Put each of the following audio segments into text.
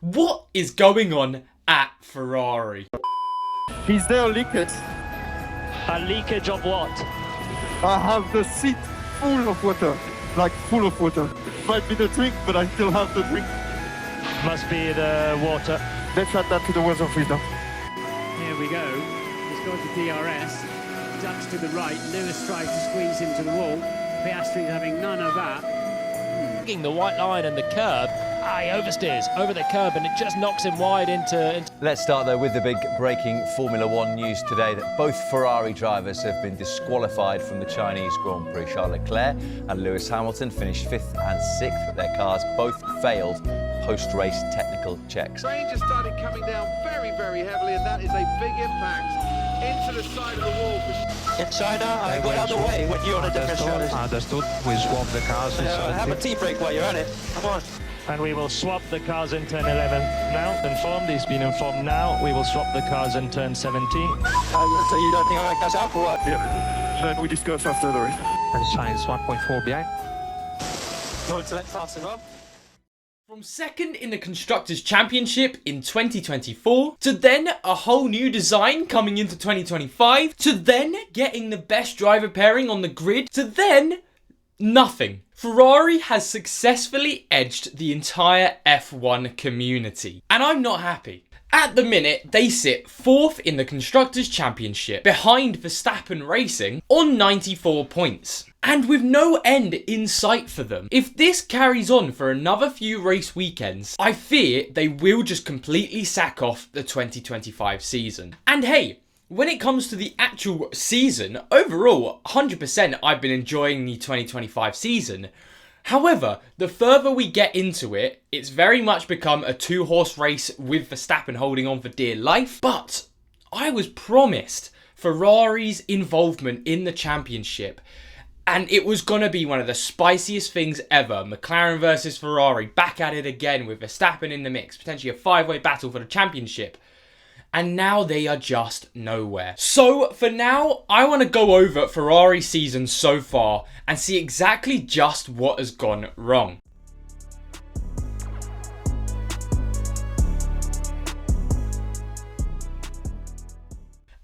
What is going on at Ferrari? Is there a leakage? A leakage of what? I have the seat full of water, like full of water. Might be the drink, but I still have the drink. Must be the water. Let's add that to the weather freezer. Here we go. He's going to DRS. Ducks to the right. Lewis tries to squeeze him to the wall. Piastri's having none of that. The white line and the curb. He oversteers over the curb and it just knocks him wide into... Let's start though with the big breaking Formula One news today that both Ferrari drivers have been disqualified from the Chinese Grand Prix. Charles Leclerc and Lewis Hamilton finished 5th and 6th, but their cars both failed post-race technical checks. Rain just started coming down very, very heavily, and that is a big impact into the side of the wall. In China, I got out of the way when you're on a different strategy. Understood. We swap the cars. Have a tea break while you're at it. Come on. And we will swap the cars in turn 11 now. Informed, he's been informed now. We will swap the cars in turn 17. So you don't think I'm going to catch up or what? Yeah. Then we discuss after the race. And China is 1.4 behind. Going to let fast as well. From second in the Constructors' Championship in 2024, to then a whole new design coming into 2025, to then getting the best driver pairing on the grid, to then nothing. Ferrari has successfully edged the entire F1 community, and I'm not happy. At the minute, they sit 4th in the Constructors' Championship, behind Verstappen Racing, on 94 points. And with no end in sight for them. If this carries on for another few race weekends, I fear they will just completely sack off the 2025 season. And hey, when it comes to the actual season, overall, 100% I've been enjoying the 2025 season. However, the further we get into it, it's very much become a 2-horse race with Verstappen holding on for dear life. But I was promised Ferrari's involvement in the championship. And it was going to be one of the spiciest things ever. McLaren versus Ferrari, back at it again with Verstappen in the mix. Potentially a 5-way battle for the championship. And now they are just nowhere. So for now, I want to go over Ferrari's season so far and see exactly just what has gone wrong.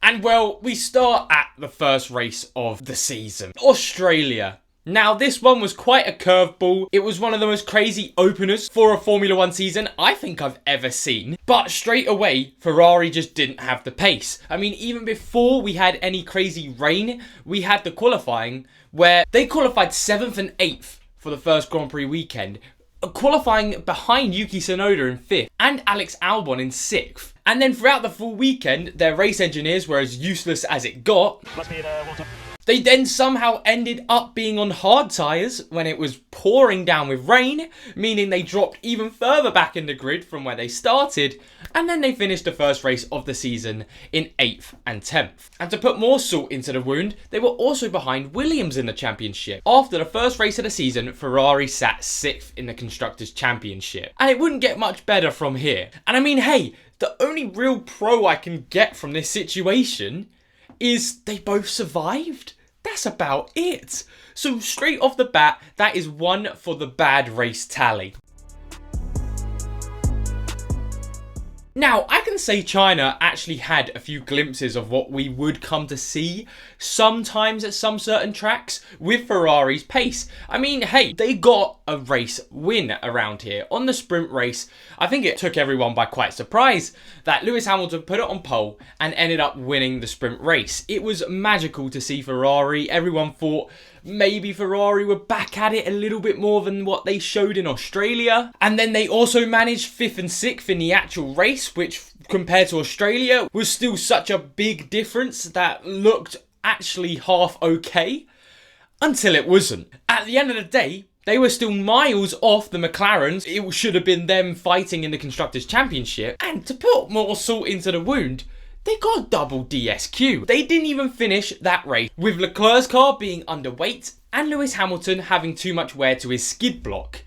And well, we start at the first race of the season. Australia. Now, this one was quite a curveball. It was one of the most crazy openers for a Formula 1 season I think I've ever seen. But straight away, Ferrari just didn't have the pace. I mean, even before we had any crazy rain, we had the qualifying where they qualified 7th and 8th for the first Grand Prix weekend, qualifying behind Yuki Tsunoda in 5th and Alex Albon in 6th. And then throughout the full weekend, their race engineers were as useless as it got. They then somehow ended up being on hard tyres when it was pouring down with rain, meaning they dropped even further back in the grid from where they started, and then they finished the first race of the season in 8th and 10th. And to put more salt into the wound, they were also behind Williams in the championship. After the first race of the season, Ferrari sat 6th in the Constructors' Championship. And it wouldn't get much better from here. And I mean, hey, the only real pro I can get from this situation is they both survived. That's about it. So straight off the bat, that is one for the bad race tally. Now, I can say China actually had a few glimpses of what we would come to see sometimes at some certain tracks with Ferrari's pace. I mean, hey, they got a race win around here on the sprint race. I think it took everyone by quite surprise that Lewis Hamilton put it on pole and ended up winning the sprint race. It was magical to see Ferrari. Everyone thought maybe Ferrari were back at it a little bit more than what they showed in Australia. And then they also managed 5th and 6th in the actual race, which compared to Australia was still such a big difference that looked actually half okay until it wasn't. At the end of the day, they were still miles off the McLarens. It should have been them fighting in the Constructors' Championship. And to put more salt into the wound, they got double DSQ. They didn't even finish that race, with Leclerc's car being underweight and Lewis Hamilton having too much wear to his skid block.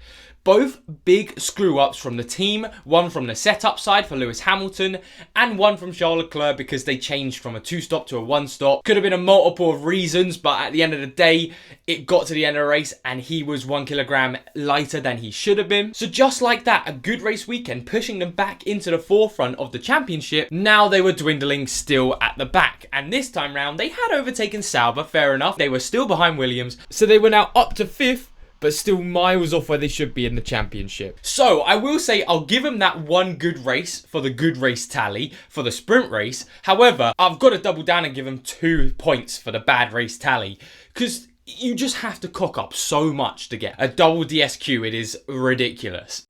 both big screw-ups from the team, one from the setup side for Lewis Hamilton, and one from Charles Leclerc because they changed from a 2-stop to a 1-stop. Could have been a multiple of reasons, but at the end of the day, it got to the end of the race and he was 1 kilogram lighter than he should have been. So just like that, a good race weekend pushing them back into the forefront of the championship. Now they were dwindling still at the back, and this time round they had overtaken Sauber, fair enough. They were still behind Williams, so they were now up to 5th, but still miles off where they should be in the championship. So I will say I'll give him that one good race for the good race tally for the sprint race. However, I've got to double down and give him 2 points for the bad race tally, because you just have to cock up so much to get a double DSQ. It is ridiculous.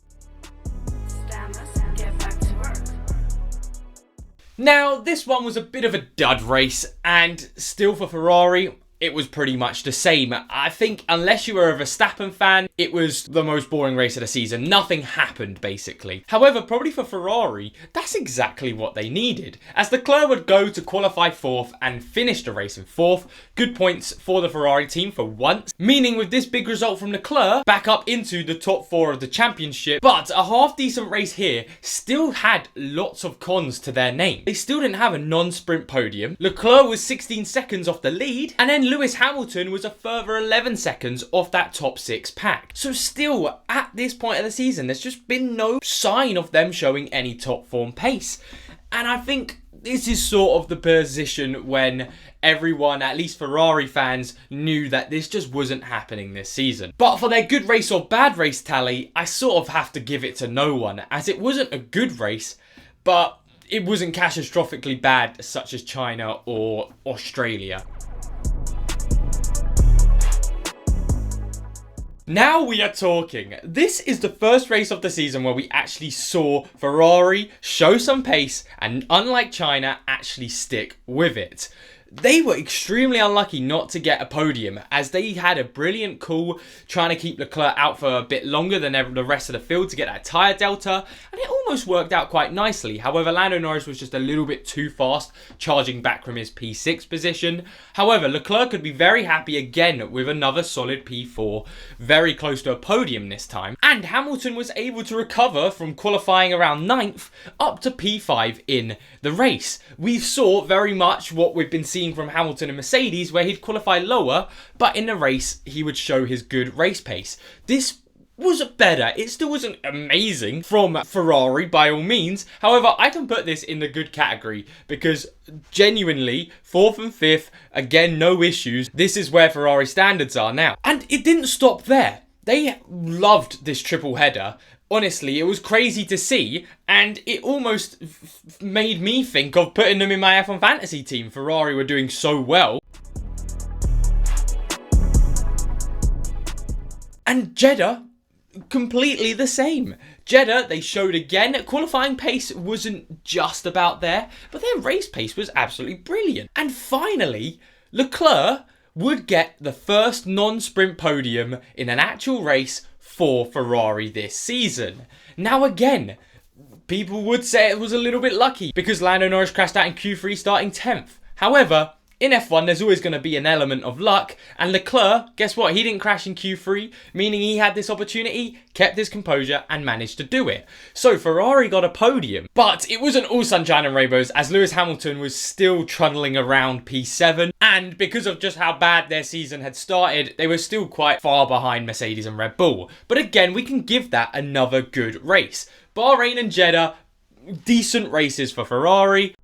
Now, this one was a bit of a dud race, and still for Ferrari, it was pretty much the same. I think unless you were a Verstappen fan, it was the most boring race of the season. Nothing happened, basically. However, probably for Ferrari, that's exactly what they needed, as Leclerc would go to qualify 4th and finish the race in 4th. Good points for the Ferrari team for once, meaning with this big result from Leclerc, back up into the top 4 of the championship. But a half-decent race here still had lots of cons to their name. They still didn't have a non-sprint podium. Leclerc was 16 seconds off the lead, and then Lewis Hamilton was a further 11 seconds off that top 6 pack. So still, at this point of the season, there's just been no sign of them showing any top form pace. And I think this is sort of the position when everyone, at least Ferrari fans, knew that this just wasn't happening this season. But for their good race or bad race tally, I sort of have to give it to no one, as it wasn't a good race, but it wasn't catastrophically bad such as China or Australia. Now we are talking. This is the first race of the season where we actually saw Ferrari show some pace and, unlike China, actually stick with it. They were extremely unlucky not to get a podium, as they had a brilliant call trying to keep Leclerc out for a bit longer than the rest of the field to get that tyre delta, and it almost worked out quite nicely. However, Lando Norris was just a little bit too fast, charging back from his P6 position. However, Leclerc could be very happy again with another solid P4, very close to a podium this time, and Hamilton was able to recover from qualifying around 9th up to P5 in the race. We saw very much what we've been seeing from Hamilton and Mercedes, where he'd qualify lower, but in the race he would show his good race pace. This was better. It still wasn't amazing from Ferrari by all means. However, I can put this in the good category because genuinely 4th and 5th, again, no issues. This is where Ferrari standards are now. And it didn't stop there. They loved this triple header. Honestly, it was crazy to see, and it almost made me think of putting them in my F1 Fantasy team. Ferrari were doing so well. And Jeddah, completely the same. Jeddah, they showed again, qualifying pace wasn't just about there, but their race pace was absolutely brilliant. And finally, Leclerc would get the first non-sprint podium in an actual race for Ferrari this season. Now again, people would say it was a little bit lucky because Lando Norris crashed out in Q3 starting 10th. However, in F1 there's always going to be an element of luck, and Leclerc, guess what, he didn't crash in Q3, meaning he had this opportunity, kept his composure and managed to do it. So Ferrari got a podium, but it wasn't all sunshine and rainbows, as Lewis Hamilton was still trundling around P7, and because of just how bad their season had started, they were still quite far behind Mercedes and Red Bull. But again, we can give that another good race. Bahrain and Jeddah, decent races for Ferrari.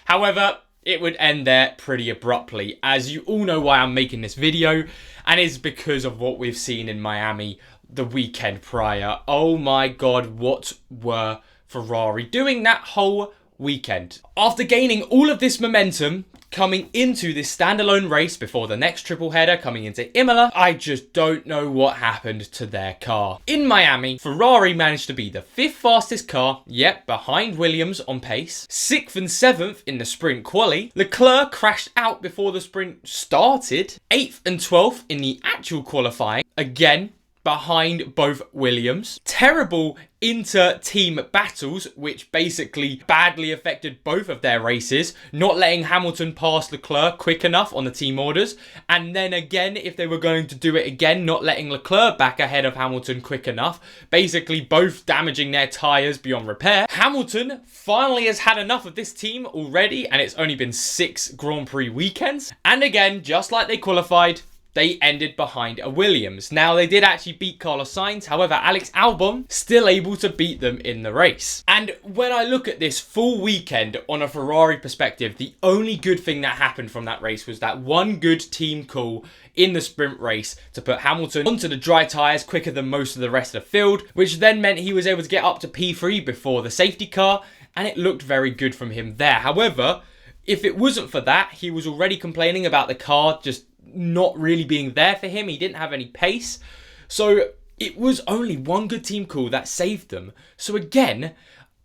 However, it would end there pretty abruptly, as you all know why I'm making this video, and it's because of what we've seen in Miami the weekend prior. Oh my god, what were Ferrari doing that whole weekend? After gaining all of this momentum coming into this standalone race before the next triple header coming into Imola, I just don't know what happened to their car. In Miami, Ferrari managed to be the 5th fastest car, yep, behind Williams on pace, 6th and 7th in the sprint quali. Leclerc crashed out before the sprint started, 8th and 12th in the actual qualifying, again, behind both Williams. Terrible inter-team battles, which basically badly affected both of their races, not letting Hamilton pass Leclerc quick enough on the team orders, and then again, if they were going to do it again, not letting Leclerc back ahead of Hamilton quick enough, basically both damaging their tyres beyond repair. Hamilton finally has had enough of this team already, and it's only been 6 Grand Prix weekends, and again, just like they qualified, they ended behind a Williams. Now, they did actually beat Carlos Sainz. However, Alex Albon still able to beat them in the race. And when I look at this full weekend on a Ferrari perspective, the only good thing that happened from that race was that one good team call in the sprint race to put Hamilton onto the dry tyres quicker than most of the rest of the field, which then meant he was able to get up to P3 before the safety car, and it looked very good from him there. However, if it wasn't for that, he was already complaining about the car just not really being there for him. He didn't have any pace. So it was only one good team call that saved them. So again,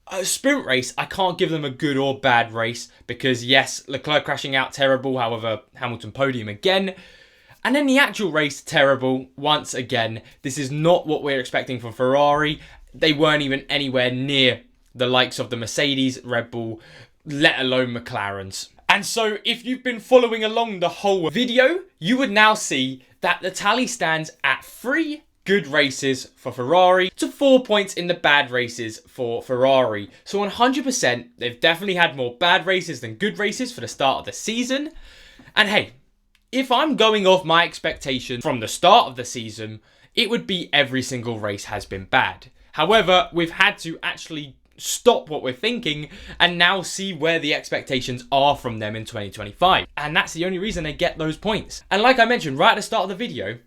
a sprint race, I can't give them a good or bad race because yes, Leclerc crashing out, terrible. However, Hamilton podium again. And then the actual race, terrible once again. This is not what we're expecting from Ferrari. They weren't even anywhere near the likes of the Mercedes, Red Bull, let alone McLaren's. And so if you've been following along the whole video, you would now see that the tally stands at 3 good races for Ferrari to 4 points in the bad races for Ferrari. So 100%, they've definitely had more bad races than good races for the start of the season. And hey, if I'm going off my expectations from the start of the season, it would be every single race has been bad. However, we've had to actually stop what we're thinking and now see where the expectations are from them in 2025. And that's the only reason they get those points. And like I mentioned right at the start of the video,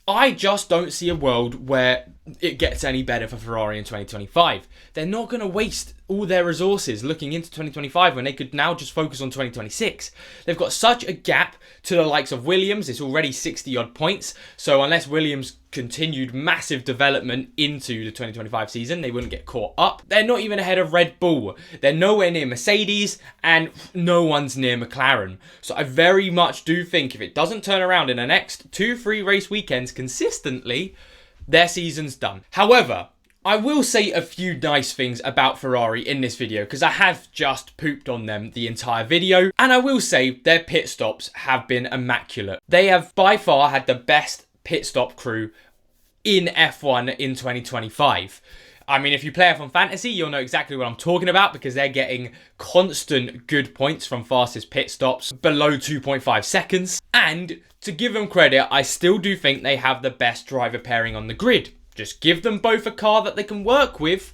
I just don't see a world where it gets any better for Ferrari in 2025. They're not going to waste all their resources looking into 2025 when they could now just focus on 2026. They've got such a gap to the likes of Williams. It's already 60 odd points. So unless Williams continued massive development into the 2025 season, they wouldn't get caught up. They're not even ahead of Red Bull. They're nowhere near Mercedes and no one's near McLaren. So I very much do think if it doesn't turn around in the next 2-3 race weekends consistently, their season's done. However, I will say a few nice things about Ferrari in this video because I have just pooped on them the entire video. And I will say their pit stops have been immaculate. They have by far had the best pit stop crew in F1 in 2025. I mean, if you play F1 Fantasy, you'll know exactly what I'm talking about because they're getting constant good points from fastest pit stops below 2.5 seconds. And to give them credit, I still do think they have the best driver pairing on the grid. Just give them both a car that they can work with,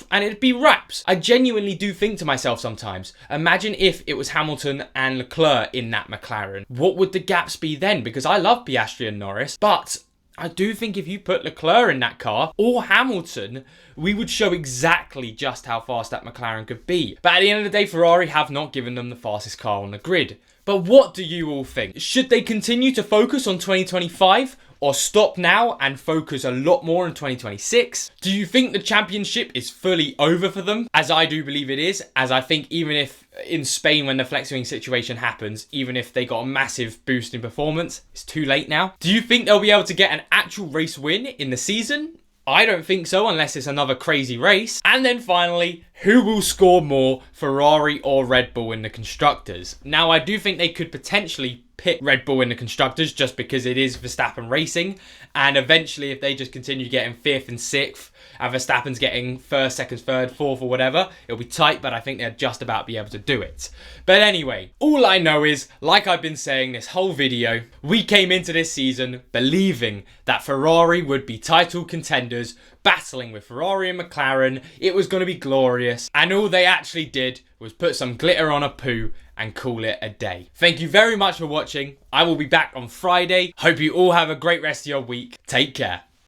and it'd be wraps. I genuinely do think to myself sometimes, imagine if it was Hamilton and Leclerc in that McLaren. What would the gaps be then? Because I love Piastri and Norris, but I do think if you put Leclerc in that car, or Hamilton, we would show exactly just how fast that McLaren could be. But at the end of the day, Ferrari have not given them the fastest car on the grid. But what do you all think? Should they continue to focus on 2025? Or stop now and focus a lot more in 2026? Do you think the championship is fully over for them? As I do believe it is, as I think even if in Spain when the flex wing situation happens, even if they got a massive boost in performance, it's too late now. Do you think they'll be able to get an actual race win in the season? I don't think so unless it's another crazy race. And then finally, who will score more, Ferrari or Red Bull in the Constructors? Now, I do think they could potentially pick Red Bull in the Constructors just because it is Verstappen racing. And eventually, if they just continue getting 5th and 6th, and Verstappen's getting 1st, 2nd, 3rd, 4th or whatever, it'll be tight, but I think they'll just about be able to do it. But anyway, all I know is, like I've been saying this whole video, we came into this season believing that Ferrari would be title contenders, battling with Ferrari and McLaren. It was going to be glorious, and all they actually did was put some glitter on a poo and call it a day. Thank you very much for watching. I will be back on Friday. Hope you all have a great rest of your week. Take care.